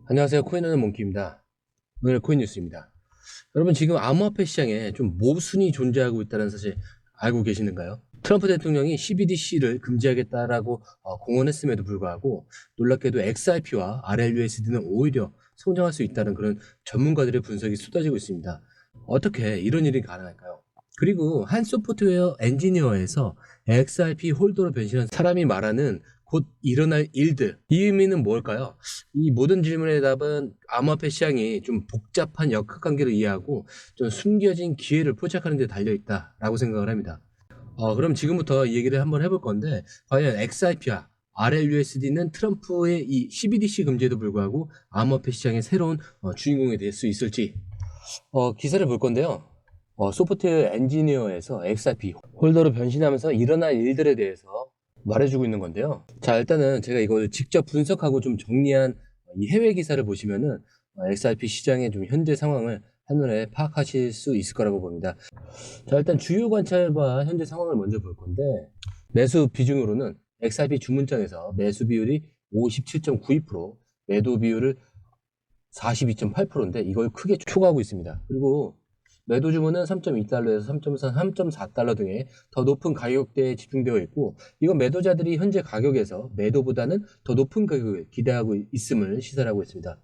안녕하세요. 코인하는 몽키입니다. 오늘 코인 뉴스입니다. 여러분 지금 암호화폐 시장에 좀 모순이 존재하고 있다는 사실 알고 계시는가요? 트럼프 대통령이 CBDC를 금지하겠다라고 공언했음에도 불구하고 놀랍게도 XRP와 RLUSD는 오히려 성장할 수 있다는 그런 전문가들의 분석이 쏟아지고 있습니다. 어떻게 이런 일이 가능할까요? 그리고 한 소프트웨어 엔지니어에서 XRP 홀더로 변신한 사람이 말하는 곧 일어날 일들, 이 의미는 뭘까요? 이 모든 질문의 답은 암호화폐 시장이 좀 복잡한 역학관계를 이해하고 좀 숨겨진 기회를 포착하는 데 달려있다라고 생각을 합니다. 그럼 지금부터 이 얘기를 한번 해볼 건데, 과연 XRP와 RLUSD는 트럼프의 이 CBDC 금지에도 불구하고 암호화폐 시장의 새로운 주인공이 될 수 있을지 기사를 볼 건데요. 소프트웨어 엔지니어에서 XRP 홀더로 변신하면서 일어날 일들에 대해서 말해주고 있는 건데요. 자, 일단은 제가 이걸 직접 분석하고 좀 정리한 이 해외 기사를 보시면은 XRP 시장의 좀 현재 상황을 한눈에 파악하실 수 있을 거라고 봅니다. 자, 일단 주요 관찰과 현재 상황을 먼저 볼 건데, 매수 비중으로는 XRP 주문장에서 매수 비율이 57.92%, 매도 비율을 42.8%인데 이걸 크게 초과하고 있습니다. 그리고 매도 주문은 3.2달러에서 3.3, 3.4달러 등의 더 높은 가격대에 집중되어 있고, 이건 매도자들이 현재 가격에서 매도보다는 더 높은 가격을 기대하고 있음을 시사하고 있습니다.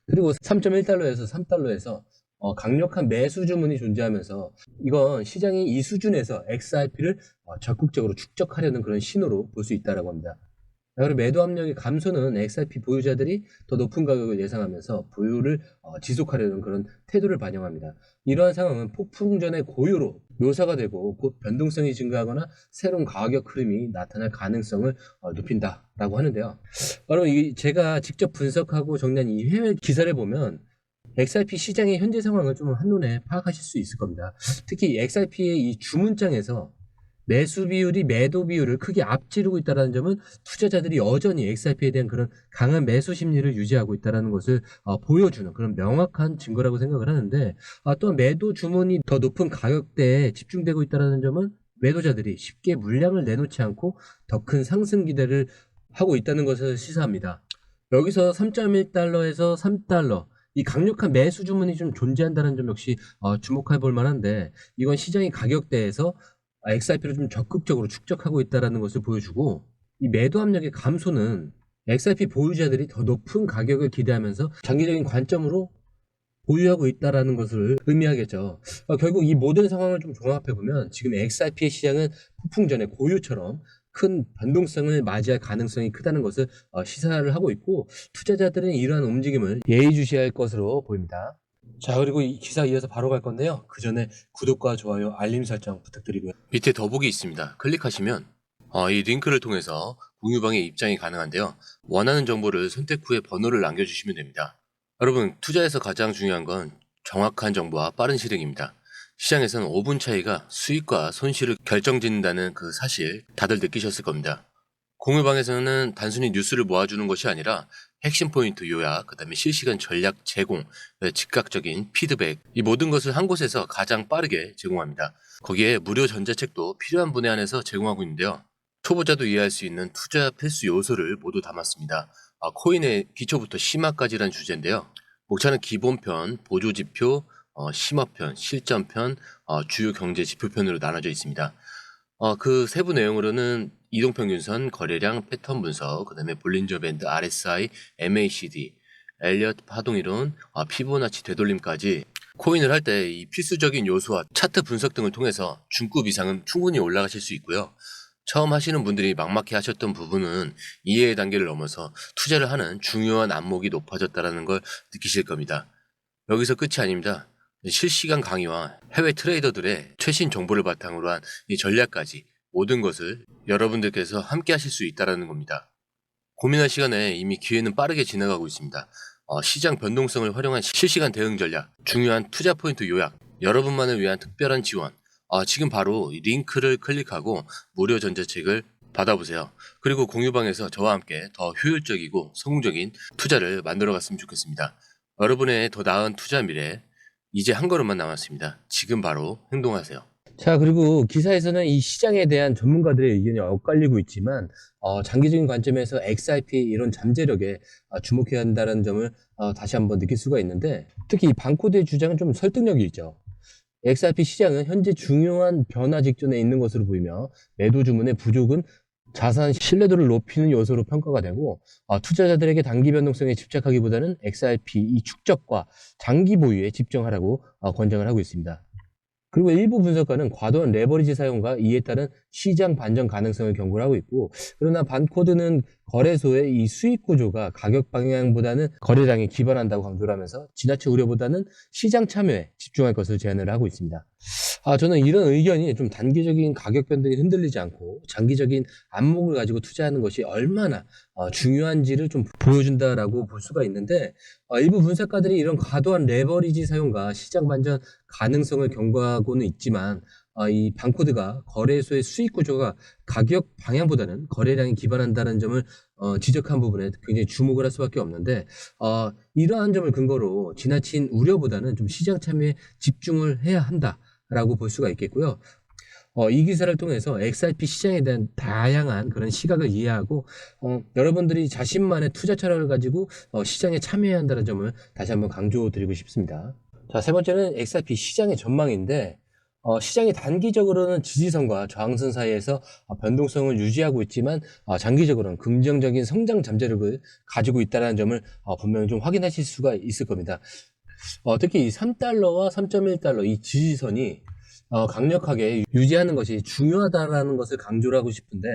그리고 3.1달러에서 3달러에서 강력한 매수 주문이 존재하면서 이건 시장이 이 수준에서 XRP를 적극적으로 축적하려는 그런 신호로 볼 수 있다고 합니다. 그리고 매도 압력의 감소는 XRP 보유자들이 더 높은 가격을 예상하면서 보유를 지속하려는 그런 태도를 반영합니다. 이러한 상황은 폭풍 전의 고요로 묘사가 되고 곧 변동성이 증가하거나 새로운 가격 흐름이 나타날 가능성을 높인다라고 하는데요. 여러분, 제가 직접 분석하고 정리한 이 해외 기사를 보면 XRP 시장의 현재 상황을 좀 한눈에 파악하실 수 있을 겁니다. 특히 XRP의 이 주문장에서 매수 비율이 매도 비율을 크게 앞지르고 있다는 점은 투자자들이 여전히 XRP에 대한 그런 강한 매수 심리를 유지하고 있다는 것을 보여주는 그런 명확한 증거라고 생각을 하는데, 또한 매도 주문이 더 높은 가격대에 집중되고 있다는 점은 매도자들이 쉽게 물량을 내놓지 않고 더 큰 상승 기대를 하고 있다는 것을 시사합니다. 여기서 3.1달러에서 3달러, 이 강력한 매수 주문이 좀 존재한다는 점 역시 주목해 볼 만한데, 이건 시장의 가격대에서 XRP를 좀 적극적으로 축적하고 있다는 것을 보여주고, 이 매도 압력의 감소는 XRP 보유자들이 더 높은 가격을 기대하면서 장기적인 관점으로 보유하고 있다는 것을 의미하겠죠. 결국 이 모든 상황을 좀 종합해보면 지금 XRP의 시장은 폭풍 전의 고유처럼 큰 변동성을 맞이할 가능성이 크다는 것을 시사를 하고 있고, 투자자들은 이러한 움직임을 예의주시할 것으로 보입니다. 자, 그리고 이 기사 이어서 바로 갈 건데요. 그 전에 구독과 좋아요, 알림 설정 부탁드리고요. 밑에 더보기 있습니다. 클릭하시면 이 링크를 통해서 공유방에 입장이 가능한데요. 원하는 정보를 선택 후에 번호를 남겨주시면 됩니다. 여러분, 투자에서 가장 중요한 건 정확한 정보와 빠른 실행입니다. 시장에서는 5분 차이가 수익과 손실을 결정짓는다는 그 사실 다들 느끼셨을 겁니다. 공유방에서는 단순히 뉴스를 모아주는 것이 아니라 핵심 포인트 요약, 그 다음에 실시간 전략 제공, 즉각적인 피드백, 이 모든 것을 한 곳에서 가장 빠르게 제공합니다. 거기에 무료 전자책도 필요한 분에 한해서 제공하고 있는데요. 초보자도 이해할 수 있는 투자 필수 요소를 모두 담았습니다. 코인의 기초부터 심화까지란 주제인데요. 목차는 기본편, 보조지표, 심화편, 실전편, 주요 경제 지표편으로 나눠져 있습니다. 그 세부 내용으로는 이동평균선, 거래량, 패턴 분석, 그 다음에 볼린저 밴드, RSI, MACD, 엘리엇 파동이론, 피보나치 되돌림까지 코인을 할 때 이 필수적인 요소와 차트 분석 등을 통해서 중급 이상은 충분히 올라가실 수 있고요. 처음 하시는 분들이 막막해 하셨던 부분은 이해의 단계를 넘어서 투자를 하는 중요한 안목이 높아졌다는 걸 느끼실 겁니다. 여기서 끝이 아닙니다. 실시간 강의와 해외 트레이더들의 최신 정보를 바탕으로 한 이 전략까지 모든 것을 여러분들께서 함께 하실 수 있다는 겁니다. 고민할 시간에 이미 기회는 빠르게 지나가고 있습니다. 시장 변동성을 활용한 실시간 대응 전략, 중요한 투자 포인트 요약, 여러분만을 위한 특별한 지원, 지금 바로 이 링크를 클릭하고 무료 전자책을 받아보세요. 그리고 공유방에서 저와 함께 더 효율적이고 성공적인 투자를 만들어 갔으면 좋겠습니다. 여러분의 더 나은 투자 미래, 이제 한 걸음만 남았습니다. 지금 바로 행동하세요. 자, 그리고 기사에서는 이 시장에 대한 전문가들의 의견이 엇갈리고 있지만, 장기적인 관점에서 XRP 이런 잠재력에 주목해야 한다는 점을 다시 한번 느낄 수가 있는데, 특히 이 반코드의 주장은 좀 설득력이 있죠. XRP 시장은 현재 중요한 변화 직전에 있는 것으로 보이며, 매도 주문의 부족은 자산 신뢰도를 높이는 요소로 평가가 되고, 투자자들에게 단기 변동성에 집착하기보다는 XRP 이 축적과 장기 보유에 집중하라고 권장을 하고 있습니다. 그리고 일부 분석가는 과도한 레버리지 사용과 이에 따른 시장 반전 가능성을 경고를 하고 있고, 그러나 반코드는 거래소의 이 수익 구조가 가격 방향보다는 거래량에 기반한다고 강조를 하면서 지나친 우려보다는 시장 참여에 집중할 것을 제안을 하고 있습니다. 저는 이런 의견이 좀 단기적인 가격 변동이 흔들리지 않고 장기적인 안목을 가지고 투자하는 것이 얼마나 중요한지를 좀 보여준다라고 볼 수가 있는데, 일부 분석가들이 이런 과도한 레버리지 사용과 시장 반전 가능성을 경고하고는 있지만, 이 반코드가 거래소의 수익 구조가 가격 방향보다는 거래량에 기반한다는 점을 지적한 부분에 굉장히 주목을 할 수밖에 없는데, 이러한 점을 근거로 지나친 우려보다는 좀 시장 참여에 집중을 해야 한다라고 볼 수가 있겠고요. 이 기사를 통해서 XRP 시장에 대한 다양한 그런 시각을 이해하고, 여러분들이 자신만의 투자 철학을 가지고 시장에 참여해야 한다는 점을 다시 한번 강조드리고 싶습니다. 자, 세 번째는 XRP 시장의 전망인데, 시장이 단기적으로는 지지선과 저항선 사이에서 변동성을 유지하고 있지만, 장기적으로는 긍정적인 성장 잠재력을 가지고 있다는 점을 분명히 좀 확인하실 수가 있을 겁니다. 특히 이 3달러와 3.1달러 이 지지선이 강력하게 유지하는 것이 중요하다는 것을 강조를 하고 싶은데,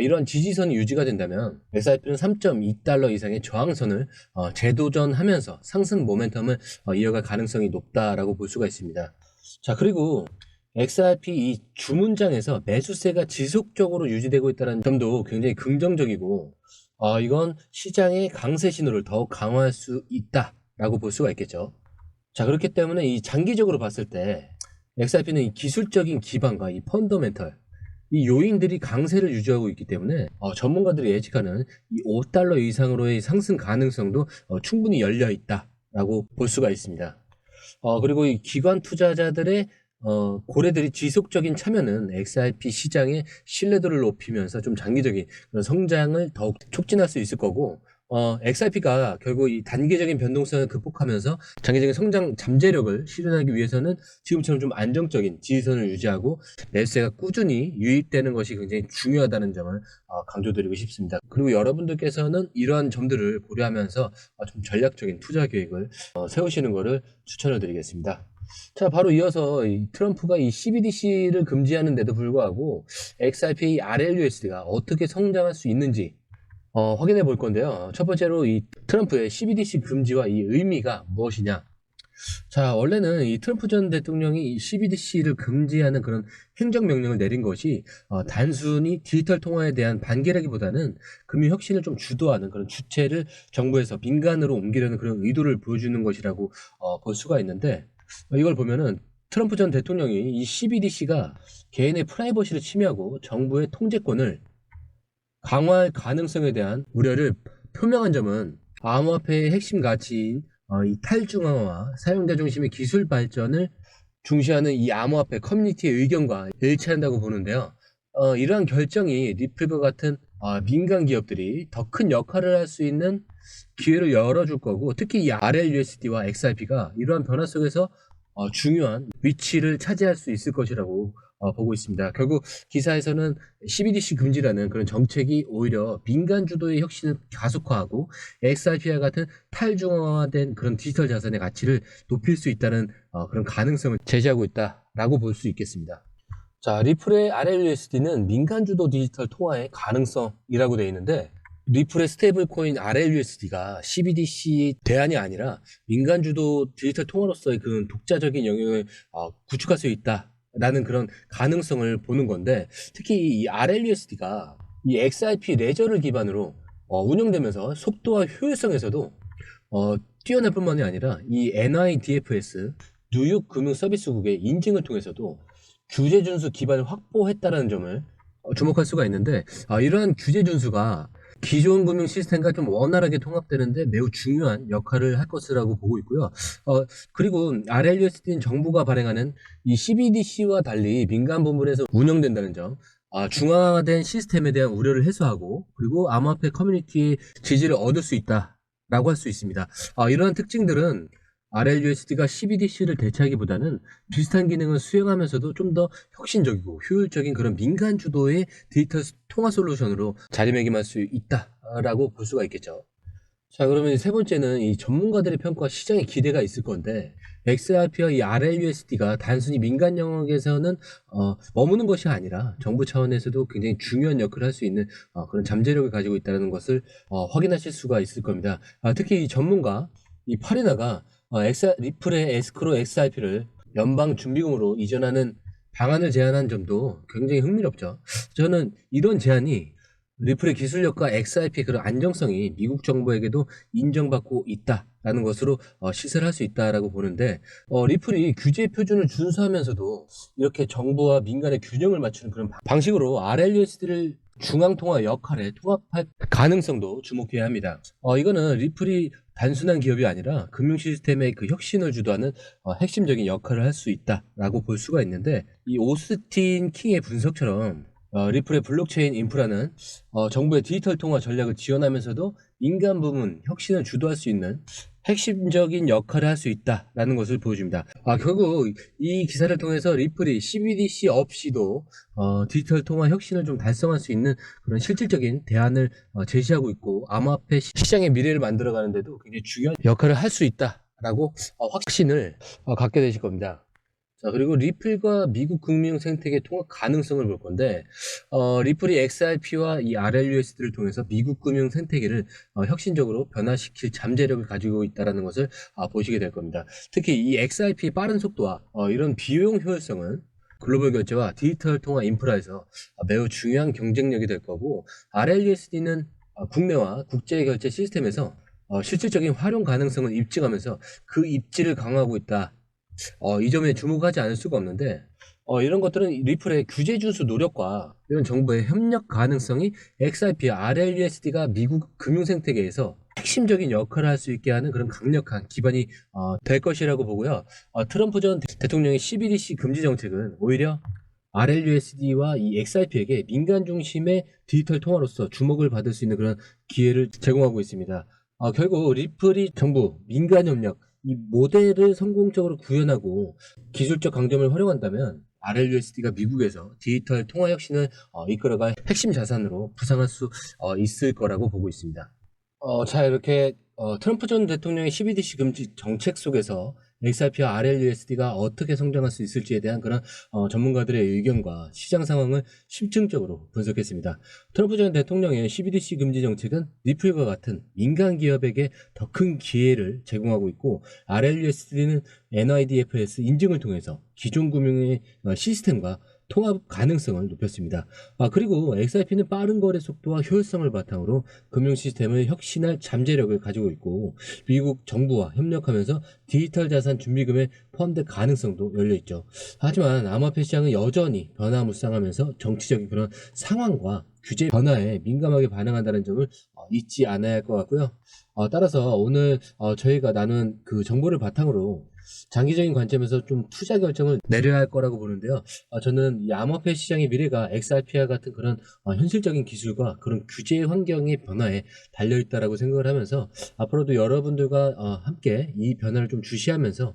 이런 지지선이 유지가 된다면 XRP는 3.2달러 이상의 저항선을 재도전하면서 상승 모멘텀을 이어갈 가능성이 높다라고 볼 수가 있습니다. 자, 그리고 XRP 이 주문장에서 매수세가 지속적으로 유지되고 있다는 점도 굉장히 긍정적이고, 이건 시장의 강세 신호를 더욱 강화할 수 있다라고 볼 수가 있겠죠. 자, 그렇기 때문에 이 장기적으로 봤을 때 XRP는 이 기술적인 기반과 이 펀더멘털, 이 요인들이 강세를 유지하고 있기 때문에 전문가들이 예측하는 이 5달러 이상으로의 상승 가능성도 충분히 열려 있다라고 볼 수가 있습니다. 그리고 이 기관 투자자들의 고래들이 지속적인 참여는 XRP 시장의 신뢰도를 높이면서 좀 장기적인 그런 성장을 더욱 촉진할 수 있을 거고, XRP가 결국 이 단기적인 변동성을 극복하면서 장기적인 성장 잠재력을 실현하기 위해서는 지금처럼 좀 안정적인 지지선을 유지하고 매수세가 꾸준히 유입되는 것이 굉장히 중요하다는 점을 강조드리고 싶습니다. 그리고 여러분들께서는 이러한 점들을 고려하면서 좀 전략적인 투자 계획을 세우시는 것을 추천을 드리겠습니다. 자, 바로 이어서 이 트럼프가 이 CBDC를 금지하는데도 불구하고 XRP RLUSD가 어떻게 성장할 수 있는지 확인해 볼 건데요. 첫 번째로 이 트럼프의 CBDC 금지와 이 의미가 무엇이냐. 자, 원래는 이 트럼프 전 대통령이 이 CBDC를 금지하는 그런 행정명령을 내린 것이 단순히 디지털 통화에 대한 반기라기보다는 금융 혁신을 좀 주도하는 그런 주체를 정부에서 민간으로 옮기려는 그런 의도를 보여주는 것이라고 볼 수가 있는데, 이걸 보면은 트럼프 전 대통령이 이 CBDC가 개인의 프라이버시를 침해하고 정부의 통제권을 강화할 가능성에 대한 우려를 표명한 점은 암호화폐의 핵심 가치인 이 탈중앙화와 사용자 중심의 기술 발전을 중시하는 이 암호화폐 커뮤니티의 의견과 일치한다고 보는데요. 이러한 결정이 리플과 같은 민간 기업들이 더 큰 역할을 할 수 있는 기회를 열어줄 거고, 특히 이 RLUSD와 XRP가 이러한 변화 속에서 중요한 위치를 차지할 수 있을 것이라고 보고 있습니다. 결국 기사에서는 CBDC 금지라는 그런 정책이 오히려 민간 주도의 혁신을 가속화하고 XRP와 같은 탈중앙화된 그런 디지털 자산의 가치를 높일 수 있다는 그런 가능성을 제시하고 있다라고 볼 수 있겠습니다. 자, 리플의 RLUSD는 민간 주도 디지털 통화의 가능성이라고 되어 있는데, 리플의 스테이블 코인 RLUSD가 CBDC 대안이 아니라 민간 주도 디지털 통화로서의 그런 독자적인 영역을 구축할 수 있다라는 그런 가능성을 보는 건데, 특히 이 RLUSD가 이 XRP 레저를 기반으로 운영되면서 속도와 효율성에서도 뛰어날 뿐만이 아니라 이 NIDFS 뉴욕 금융 서비스국의 인증을 통해서도 규제 준수 기반을 확보했다는 점을 주목할 수가 있는데, 이러한 규제 준수가 기존 금융 시스템과 좀 원활하게 통합되는데 매우 중요한 역할을 할 것이라고 보고 있고요. 그리고 RLUSD는 정부가 발행하는 이 CBDC와 달리 민간 부문에서 운영된다는 점, 중앙화된 시스템에 대한 우려를 해소하고 그리고 암호화폐 커뮤니티의 지지를 얻을 수 있다라고 할 수 있습니다. 이러한 특징들은 RLUSD가 CBDC를 대체하기보다는 비슷한 기능을 수행하면서도 좀 더 혁신적이고 효율적인 그런 민간 주도의 디지털 통화 솔루션으로 자리매김할 수 있다라고 볼 수가 있겠죠. 자, 그러면 세 번째는 이 전문가들의 평가, 시장의 기대가 있을 건데, XRP와 이 RLUSD가 단순히 민간 영역에서는 머무는 것이 아니라 정부 차원에서도 굉장히 중요한 역할을 할 수 있는 그런 잠재력을 가지고 있다는 것을 확인하실 수가 있을 겁니다. 특히 이 전문가, 이 파리나가 리플의 에스크로 XRP를 연방 준비금으로 이전하는 방안을 제안한 점도 굉장히 흥미롭죠. 저는 이런 제안이 리플의 기술력과 XRP의 그런 안정성이 미국 정부에게도 인정받고 있다라는 것으로 시사를 할 수 있다라고 보는데, 리플이 규제 표준을 준수하면서도 이렇게 정부와 민간의 균형을 맞추는 그런 방식으로 RLUSD를 중앙통화 역할에 통합할 가능성도 주목해야 합니다. 이거는 리플이 단순한 기업이 아니라 금융 시스템의 그 혁신을 주도하는 핵심적인 역할을 할 수 있다라고 볼 수가 있는데, 이 오스틴 킹의 분석처럼 리플의 블록체인 인프라는 정부의 디지털 통화 전략을 지원하면서도 민간 부문 혁신을 주도할 수 있는 핵심적인 역할을 할 수 있다라는 것을 보여줍니다. 결국 이 기사를 통해서 리플이 CBDC 없이도 디지털 통화 혁신을 좀 달성할 수 있는 그런 실질적인 대안을 제시하고 있고, 암호화폐 시장의 미래를 만들어가는 데도 굉장히 중요한 역할을 할 수 있다라고 확신을 갖게 되실 겁니다. 자, 그리고 리플과 미국 금융 생태계 통합 가능성을 볼 건데, 리플이 XRP와 이 RLUSD를 통해서 미국 금융 생태계를 혁신적으로 변화시킬 잠재력을 가지고 있다는 것을 보시게 될 겁니다. 특히 이 XRP의 빠른 속도와 이런 비용 효율성은 글로벌 결제와 디지털 통화 인프라에서 매우 중요한 경쟁력이 될 거고, RLUSD는 국내와 국제 결제 시스템에서 실질적인 활용 가능성을 입증하면서 그 입지를 강화하고 있다. 이 점에 주목하지 않을 수가 없는데, 이런 것들은 리플의 규제 준수 노력과 이런 정부의 협력 가능성이 XRP와 RLUSD가 미국 금융 생태계에서 핵심적인 역할을 할 수 있게 하는 그런 강력한 기반이 될 것이라고 보고요. 트럼프 전 대통령의 CBDC 금지 정책은 오히려 RLUSD와 이 XRP에게 민간 중심의 디지털 통화로서 주목을 받을 수 있는 그런 기회를 제공하고 있습니다. 결국 리플이 정부, 민간 협력, 이 모델을 성공적으로 구현하고 기술적 강점을 활용한다면 RLUSD가 미국에서 디지털 통화 혁신을 이끌어갈 핵심 자산으로 부상할 수 있을 거라고 보고 있습니다. 자, 이렇게 트럼프 전 대통령의 CBDC 금지 정책 속에서 XRP와 RLUSD가 어떻게 성장할 수 있을지에 대한 그런 전문가들의 의견과 시장 상황을 심층적으로 분석했습니다. 트럼프 전 대통령의 CBDC 금지 정책은 리플과 같은 민간 기업에게 더 큰 기회를 제공하고 있고, RLUSD는 NYDFS 인증을 통해서 기존 금융의 시스템과 통합 가능성을 높였습니다. 그리고 XRP는 빠른 거래 속도와 효율성을 바탕으로 금융 시스템을 혁신할 잠재력을 가지고 있고, 미국 정부와 협력하면서 디지털 자산 준비금의 포함될 가능성도 열려 있죠. 하지만 암호화폐 시장은 여전히 변화무쌍하면서 정치적인 그런 상황과 규제 변화에 민감하게 반응한다는 점을 잊지 않아야 할 것 같고요. 따라서 오늘 저희가 나눈 그 정보를 바탕으로 장기적인 관점에서 좀 투자 결정을 내려야 할 거라고 보는데요. 저는 이 암호화폐 시장의 미래가 XRP와 같은 그런 현실적인 기술과 그런 규제 환경의 변화에 달려있다라고 생각을 하면서 앞으로도 여러분들과 함께 이 변화를 좀 주시하면서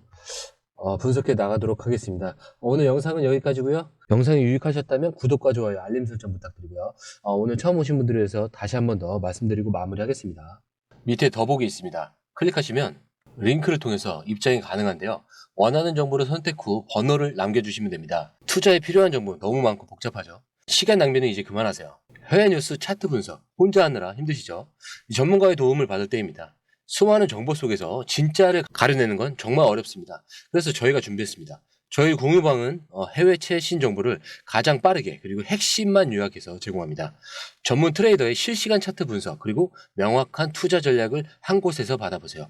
분석해 나가도록 하겠습니다. 오늘 영상은 여기까지고요. 영상이 유익하셨다면 구독과 좋아요, 알림 설정 부탁드리고요. 오늘 처음 오신 분들을 위해서 다시 한 번 더 말씀드리고 마무리하겠습니다. 밑에 더보기 있습니다. 클릭하시면 링크를 통해서 입장이 가능한데요. 원하는 정보를 선택 후 번호를 남겨주시면 됩니다. 투자에 필요한 정보 너무 많고 복잡하죠? 시간 낭비는 이제 그만하세요. 해외 뉴스 차트 분석 혼자 하느라 힘드시죠? 전문가의 도움을 받을 때입니다. 수많은 정보 속에서 진짜를 가려내는 건 정말 어렵습니다. 그래서 저희가 준비했습니다. 저희 공유방은 해외 최신 정보를 가장 빠르게 그리고 핵심만 요약해서 제공합니다. 전문 트레이더의 실시간 차트 분석 그리고 명확한 투자 전략을 한 곳에서 받아보세요.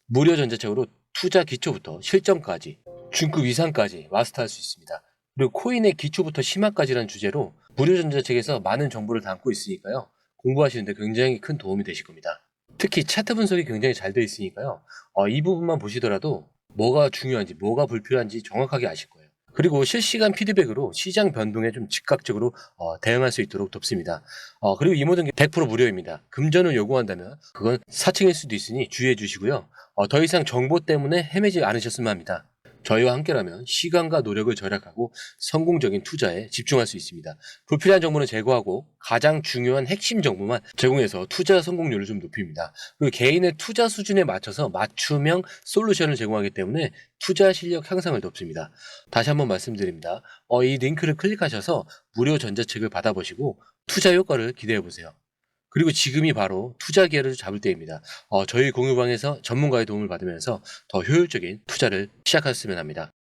무료 전자책으로 투자 기초부터 실전까지 중급 이상까지 마스터할 수 있습니다. 그리고 코인의 기초부터 심화까지라는 주제로 무료 전자책에서 많은 정보를 담고 있으니까요. 공부하시는데 굉장히 큰 도움이 되실 겁니다. 특히 차트 분석이 굉장히 잘 되어 있으니까요. 이 부분만 보시더라도 뭐가 중요한지, 뭐가 불필요한지 정확하게 아실 거예요. 그리고 실시간 피드백으로 시장 변동에 좀 즉각적으로 대응할 수 있도록 돕습니다. 그리고 이 모든 게 100% 무료입니다. 금전을 요구한다면 그건 사칭일 수도 있으니 주의해 주시고요. 더 이상 정보 때문에 헤매지 않으셨으면 합니다. 저희와 함께라면 시간과 노력을 절약하고 성공적인 투자에 집중할 수 있습니다. 불필요한 정보는 제거하고 가장 중요한 핵심 정보만 제공해서 투자 성공률을 좀 높입니다. 그리고 개인의 투자 수준에 맞춰서 맞춤형 솔루션을 제공하기 때문에 투자 실력 향상을 돕습니다. 다시 한번 말씀드립니다. 이 링크를 클릭하셔서 무료 전자책을 받아보시고 투자 효과를 기대해 보세요. 그리고 지금이 바로 투자 기회를 잡을 때입니다. 저희 공유방에서 전문가의 도움을 받으면서 더 효율적인 투자를 시작하셨으면 합니다.